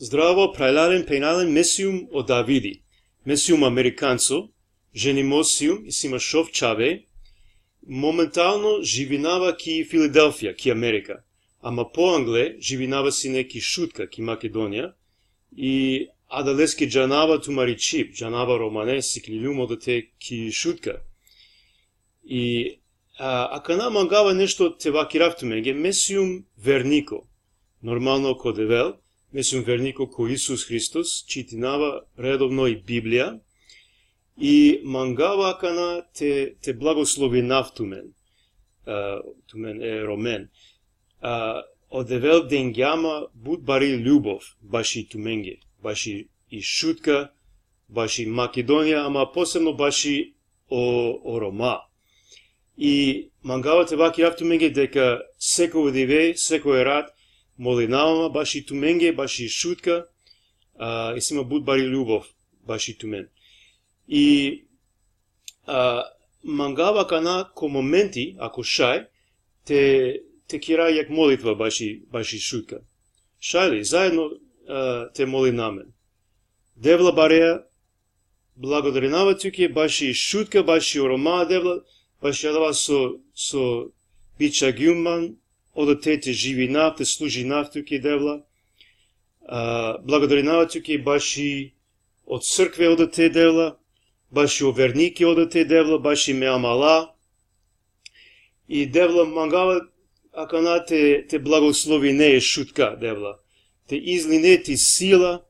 Здраво, прајлален, пејнален, месиум о Давиди. Месиум американцо, женимосиум, и сима шов чаве, моментално живинава ки Филаделфија, ки Америка. Ама по англе живинава си неки шутка ки Македонија, и адалески джанава тумаричип, джанава романе, сиклилюмо да те ки шутка. И акана мангава нешто тевакирафтуменге, месиум вернико. Нормално кодевел, месиум вернико ко Исус Христос, читинава редовно и Библија, и мангава акана те благослови нафтумен, тумен е ромен. Одевел денгјама буд бари љубов, баши туменге, баши и шутка, баши Македонија, ама посебно баши о Рома. И мангава те ваки рафтуменге дека секој диве, секој рад, молинавама баши туменге, баши шутка, и сима буд бари љубов, баши тумен. И мангава кана ко моменти, ако шај, те кира јак молитва баши шутка. Шајли, заедно те моли намен. Девла бареја, благодаринава туке, баши шутка, баши орома девла, баши јадава со бича гјуман, ода те живи нав, те служи нав туке девла. Благодаринава туке баши од цркве ода те девла, баши оверники ода те девла, баши меамала. И девла мангава акана те благослови не е шутка девла. Те излине ти сила,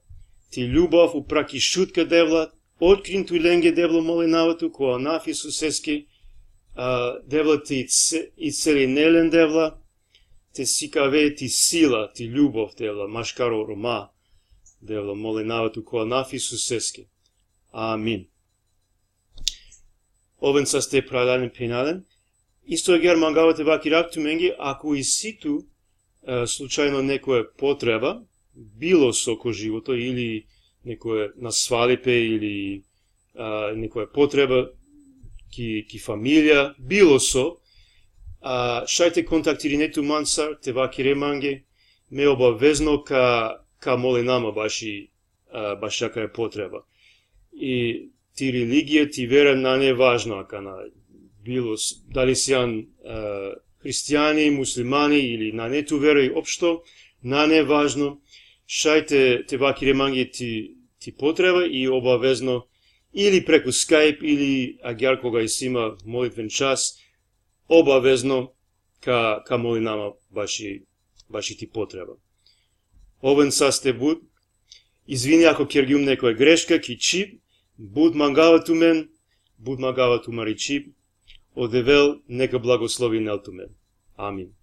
ти љубов, упраки шутка девла, открин ту ленге девла молинавату, која наф Исусески, девла ти и целинелен девла, те сикаве ти сила, ти љубов девла, машкаро рома девла молинавату, која наф Исусески. Амин. Овен са сте прајлален пејнален. Исто егер мангавате ваки рактуменги, ако и ситу случајно некоја потреба, било соко живото, или некоја на свалипе, или некоја потреба ки фамилија, било со, шајте контактиринету мансар, те ваки реманге, ме обавезно ка молинама баши јака е потреба. И ти религија, ти вера на не е важно, акана било, дали си јан христијани, муслимани, или на не ту вера и општо, на не е важно, шајте те ваки реманги ти потреба и обавезно, или преку Skype, или агјар кога си има молитвен час, обавезно ка молинама баши ти потреба. Овен састе буд, извини ако кергјум некоја грешка, ки чип, буд мангава ту мен, буд мангава ту мари чип, одевел нека благослови нел ту мен. Амин.